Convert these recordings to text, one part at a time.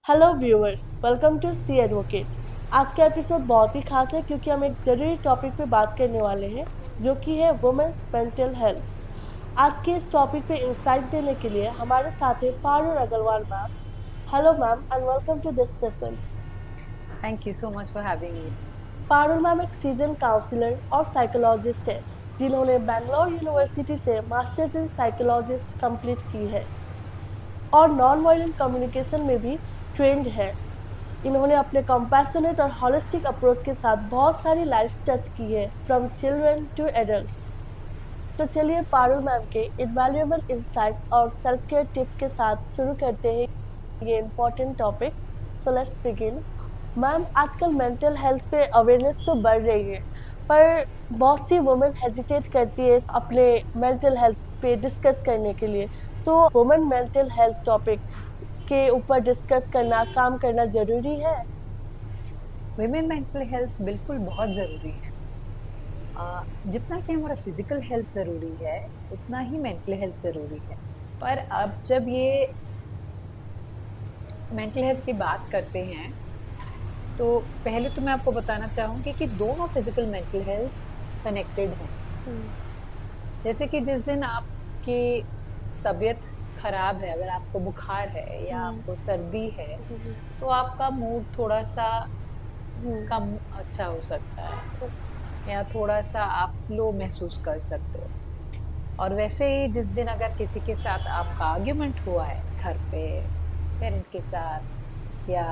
Hello viewers, welcome to C advocate. आज का episode बहुत ही खास है क्योंकि हम एक ज़रूरी टॉपिक पे बात करने वाले हैं जो कि है वुमेन्स मेंटल हेल्थ। आज के इस टॉपिक पे इंसाइट देने के लिए हमारे साथ है Parul Agarwal ma'am. Hello ma'am and welcome to this session. Thank you so much for having me. Parul ma'am एक सीजन काउंसलर और साइकोलॉजिस्ट है जिन्होंने बैंगलोर यूनिवर्सिटी से मास्टर्स इन साइकोलॉजिस्ट कंप्लीट की है और नॉन वायलेंट कम्युनिकेशन में भी ट्रेंड है। इन्होंने अपने कंपैशनेट और हॉलिस्टिक अप्रोच के साथ बहुत सारी लाइफ टच की है, फ्रॉम चिल्ड्रन टू एडल्ट्स। तो चलिए पारुल मैम के इनवैल्यूएबल इंसाइट्स और सेल्फ केयर टिप के साथ शुरू करते हैं ये important topic. So let's begin. Ma'am, आजकल मेंटल हेल्थ पे अवेयरनेस तो बढ़ रही है, पर बहुत सी वुमेन हेजिटेट करती है अपने मेंटल हेल्थ पे डिस्कस करने के लिए। तो वुमेन मेंटल हेल्थ टॉपिक के ऊपर डिस्कस करना, काम करना ज़रूरी है? विमेन मेंटल हेल्थ बिल्कुल बहुत ज़रूरी है। जितना कि हमारा फिजिकल हेल्थ ज़रूरी है उतना ही मेंटल हेल्थ ज़रूरी है। पर अब जब ये मेंटल हेल्थ की बात करते हैं तो पहले तो मैं आपको बताना चाहूँगी कि दोनों फिजिकल मेंटल हेल्थ कनेक्टेड हैं। हुँ, जैसे कि जिस दिन आपकी तबीयत खराब है, अगर आपको बुखार है या हुँ, आपको सर्दी है हुँ, हुँ, तो आपका मूड थोड़ा सा हुँ, कम अच्छा हो सकता है यस, या थोड़ा-सा आप लो महसूस कर सकते हो। और वैसे ही जिस दिन अगर किसी के साथ आपका आर्ग्यूमेंट हुआ है घर पे, पेरेंट के साथ या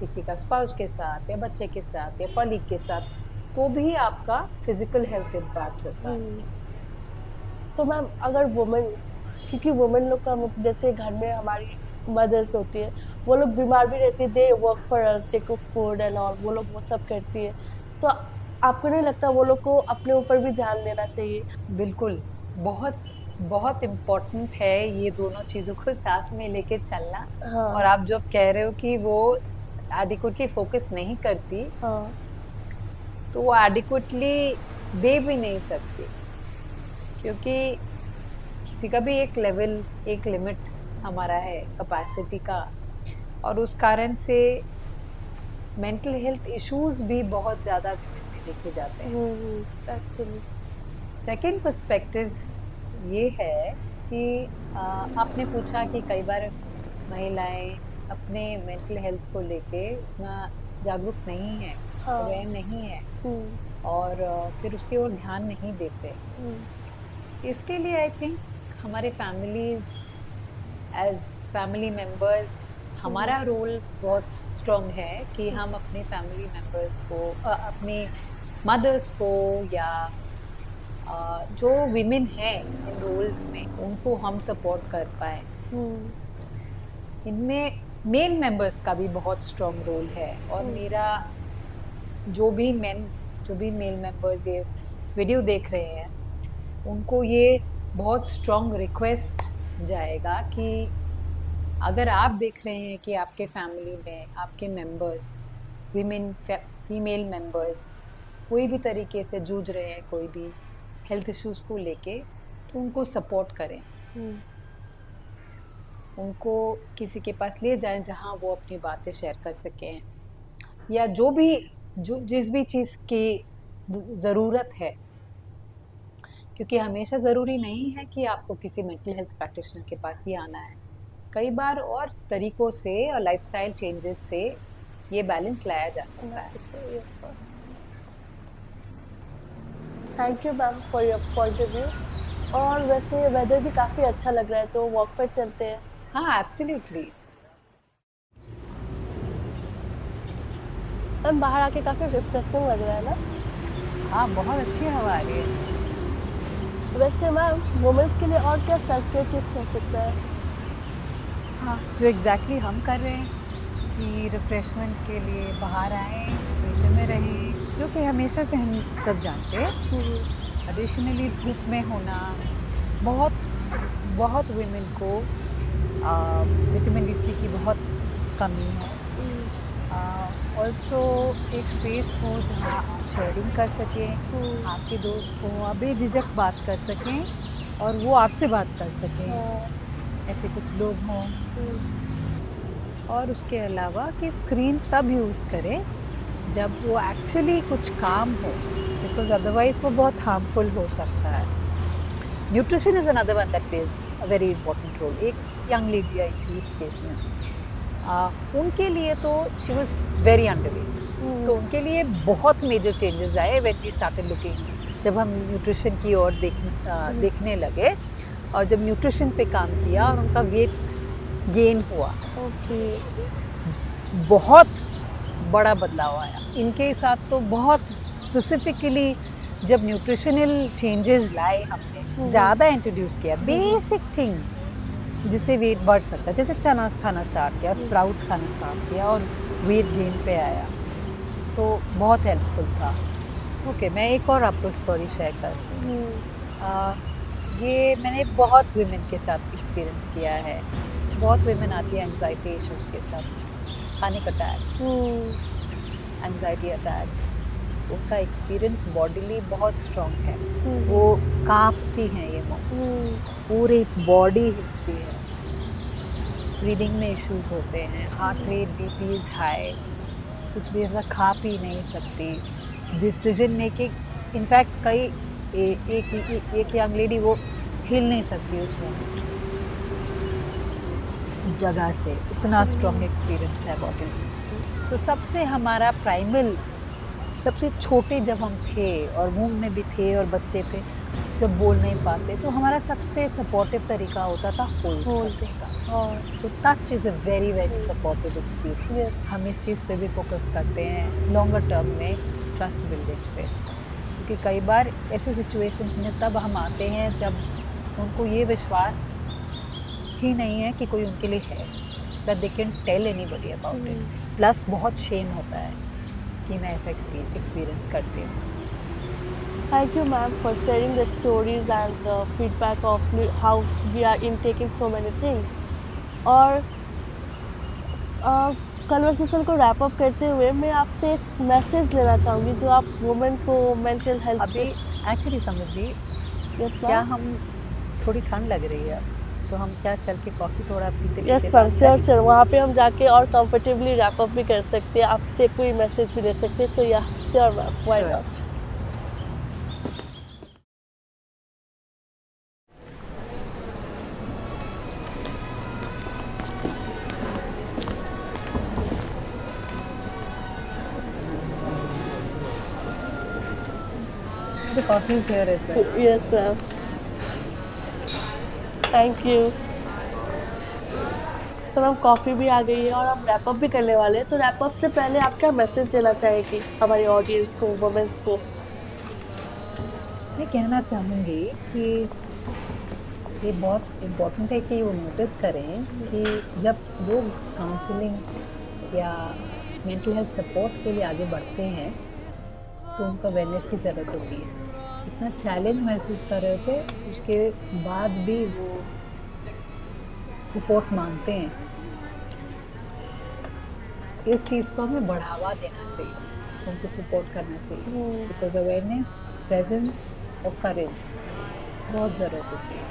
किसी का स्पाउस के साथ या बच्चे के साथ या कलीग के साथ, तो भी आपका फिज़िकल हेल्थ इम्पैक्ट होता है। हुँ। तो मैम, अगर वुमेन, क्योंकि वुमेन लोग का जैसे घर में हमारी मदर्स होती है, वो लोग बीमार भी रहती है, they work for us, they cook food and all, वो लोग वो सब करती है। तो आपको नहीं लगता वो लोग को अपने ऊपर भी ध्यान देना चाहिए? बिल्कुल, बहुत बहुत इम्पोर्टेंट है ये दोनों चीज़ों को साथ में लेके चलना। और हाँ, आप जो कह रहे हो कि वो एडिक्वेटली फ़ोकस नहीं करती, हाँ, तो वो एडिक्वेटली दे भी नहीं सकती, क्योंकि किसी का भी एक लेवल, एक लिमिट हमारा है कैपेसिटी का। और उस कारण से मेंटल हेल्थ इश्यूज भी बहुत ज़्यादा विमेन में देखे जाते हैं। एक्चुअली। सेकंड पर्सपेक्टिव ये है कि आपने पूछा कि कई बार महिलाएं अपने मेंटल हेल्थ को लेके उतना जागरूक नहीं है, हाँ, अवेयर नहीं है हुँ, और फिर उसकी ओर ध्यान नहीं देते। हुँ, इसके लिए आई थिंक हमारे फैमिलीज, एज फैमिली मेंबर्स, हुँ, हमारा रोल बहुत स्ट्रॉन्ग है कि हम अपने फैमिली मेंबर्स को अपने मदर्स को या जो विमेन हैं इन रोल्स में उनको हम सपोर्ट कर पाए। हुँ, इनमें मेल मेंबर्स का भी बहुत स्ट्रॉन्ग रोल है। और हुँ, मेरा जो भी मेन जो भी मेल मेंबर्स ये वीडियो देख रहे हैं उनको ये बहुत स्ट्रॉन्ग रिक्वेस्ट जाएगा कि अगर आप देख रहे हैं कि आपके फैमिली में आपके मेंबर्स, विमेन फीमेल मेंबर्स कोई भी तरीके से जूझ रहे हैं कोई भी हेल्थ इश्यूज को लेके, तो उनको सपोर्ट करें, हुँ, उनको किसी के पास ले जाएं जहां वो अपनी बातें शेयर कर सकें, या जो भी जो जिस भी चीज़ की ज़रूरत है, क्योंकि हमेशा ज़रूरी नहीं है कि आपको किसी मेंटल हेल्थ प्रैक्टिशनर के पास ही आना है। कई बार और तरीकों से और लाइफस्टाइल चेंजेस से ये बैलेंस लाया जा ला सकता है। सकते हो, yes ma'am. Thank you ma'am for your point of view. और वैसे वेदर भी काफ़ी अच्छा लग रहा है, तो वॉक पर चलते हैं। हाँ, एब्सोल्युटली। मैम, बाहर आके काफ़ी रिफ्रेशिंग लग रहा है ना? हाँ, बहुत अच्छी हवा आ रही है। वैसे मैम, वुमेन्स के लिए और क्या सेल्फ केयर टिप्स हो सकता है? हाँ, जो एग्ज़ैक्टली हम कर रहे हैं कि रिफ़्रेशमेंट के लिए बाहर आएँ, नेचर में रहें, जो कि हमेशा से हम सब जानते हैं। हुँ, हुँ, एडिशनली धूप में होना, बहुत बहुत वुमेन को विटामिन डी 3 की बहुत कमी है। हुँ, ऑल्सो एक स्पेस हो जहाँ आप शेयरिंग कर सकें, हुँ, आपके दोस्त हो, आप बेझिझक बात कर सकें और वो आपसे बात कर सकें, हाँ, ऐसे कुछ लोग हों। हुँ, और उसके अलावा कि स्क्रीन तब यूज़ करें जब वो एक्चुअली कुछ काम हो, बिकॉज अदरवाइज वो बहुत हार्मफुल हो सकता है। Nutrition is another one that plays a very important role. एक यंग लेडी आई थी इस केस में, उनके लिए तो शी वॉज वेरी अंडरवेट, तो उनके लिए बहुत मेजर चेंजेस आए व्हेन वी स्टार्टेड लुकिंग, जब हम न्यूट्रिशन की ओर देखने लगे और जब न्यूट्रिशन पे काम किया और उनका वेट गेन हुआ। ओके। बहुत बड़ा बदलाव आया इनके साथ। तो बहुत स्पेसिफिकली जब न्यूट्रिशनल चेंजेस लाए हमने, ज़्यादा इंट्रोड्यूस किया बेसिक थिंग्स जिससे वेट बढ़ सकता है, जैसे चना खाना स्टार्ट किया, स्प्राउट्स खाना स्टार्ट किया और वेट गेन पे आया, तो बहुत हेल्पफुल था। ओके, मैं एक और आपको स्टोरी शेयर करती हूँ। ये मैंने बहुत वीमेन के साथ एक्सपीरियंस किया है। बहुत वीमेन आती है एंजाइटी इश्यूज़ के साथ, पैनिक अटैक्स, एंजाइटी अटैक्स। उनका एक्सपीरियंस बॉडीली बहुत स्ट्रॉन्ग है, वो कांपती हैं ये मोमेंट्स, पूरी बॉडी हिलती है, ब्रीदिंग में इश्यूज होते हैं, heart rate BP is high, कुछ देर तक खा पी नहीं सकती, डिसीजन मेकिंग, इनफैक्ट कई एक यंग लेडी वो हिल नहीं सकती उस मोमेंट, उस जगह से, इतना स्ट्रॉन्ग एक्सपीरियंस है बॉडी में। तो सबसे हमारा प्राइमल, सबसे छोटे जब हम थे और वूम में भी थे और बच्चे थे, जब बोल नहीं पाते, तो हमारा सबसे सपोर्टिव तरीका होता था होल्ड करने का। तो touch is a very very supportive experience. हम इस चीज़ पे भी फोकस करते हैं लॉन्गर टर्म में, ट्रस्ट बिल्डिंग पे, क्योंकि कई बार ऐसे सिचुएशंस में तब हम आते हैं जब उनको ये विश्वास ही नहीं है कि कोई उनके लिए है, that they can tell anybody about it. Plus बहुत शेम होता है कि मैं ऐसा एक्सपीरियंस करती हूँ। Thank you, ma'am, for sharing the stories and the feedback of how we are intaking so many things. और कन्वर्सेशन को रैप अप करते हुए मैं आपसे एक मैसेज लेना चाहूँगी जो आप वुमेन को मेंटल हेल्थ अभी एक्चुअली समृद्धि, क्या हम, थोड़ी ठंड लग रही है, तो हम क्या चल के कॉफ़ी थोड़ा पीते? यस मैम, श्योर श्योर, वहाँ पे हम जाके और कंफर्टेबली रैप अप भी कर सकते हैं, आपसे कोई मैसेज भी दे सकते हैं। सो या sure ma'am, why not. The coffee is here as well. Yes ma'am, thank you. तो मैम कॉफ़ी भी आ गई है और हम रैप अप भी करने वाले हैं, तो रैप अप से पहले आप क्या मैसेज देना चाहेंगी हमारी ऑडियंस को, वुमेन्स को? मैं कहना चाहूँगी कि ये बहुत इम्पोर्टेंट है कि वो नोटिस करें कि जब लोग काउंसलिंग या मेंटल हेल्थ सपोर्ट के लिए आगे बढ़ते हैं तो उनको अवेयरनेस की ज़रूरत होती है। इतना चैलेंज महसूस कर रहे थे, उसके बाद भी वो सपोर्ट मांगते हैं। इस चीज़ को हमें बढ़ावा देना चाहिए, उनको सपोर्ट करना चाहिए, बिकॉज अवेयरनेस, प्रेजेंस और करेज बहुत ज़रूरत होती है।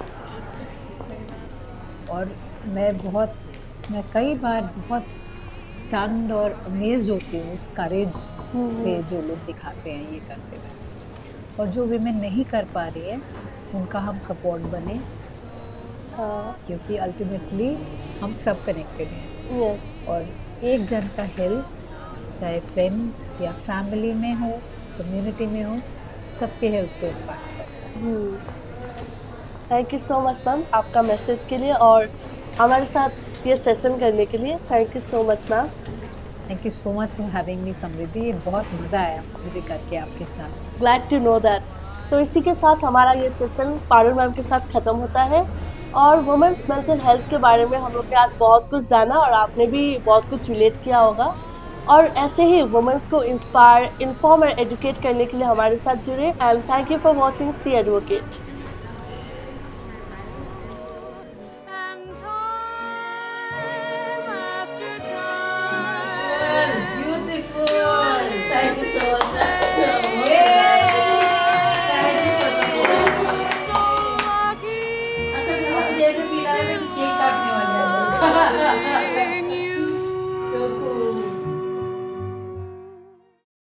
और मैं कई बार बहुत स्टन्ड और अमेज्ड होती हूँ उस करेज से जो लोग दिखाते हैं ये करते हुए, और जो विमेन नहीं कर पा रही है उनका हम सपोर्ट बने, क्योंकि अल्टीमेटली हम सब कनेक्टेड हैं। यस। और एक जन का हेल्थ, चाहे फ्रेंड्स या फैमिली में हो, कम्युनिटी में हो, सबके हेल्थ को इम्पैक्ट करता है। Thank you so much ma'am आपका मैसेज के लिए और हमारे साथ ये सेशन करने के लिए। Thank you so much ma'am. Thank you so much for having me Samriddhi, बहुत मज़ा आया मुझे करके आपके साथ। Glad to know that. तो इसी के साथ हमारा ये सेशन पारुल मैम के साथ ख़त्म होता है और वुमेन्स मेंटल हेल्थ के बारे में हम लोग ने आज बहुत कुछ जाना और आपने भी बहुत कुछ रिलेट किया होगा। और ऐसे ही वुमेन्स को इंस्पायर, इन्फॉर्म और एजुकेट करने के लिए हमारे साथ जुड़े। And thank you for watching see advocate. Thank you so much. जैसे फील आ रहा था कि केक काटने वाले हैं।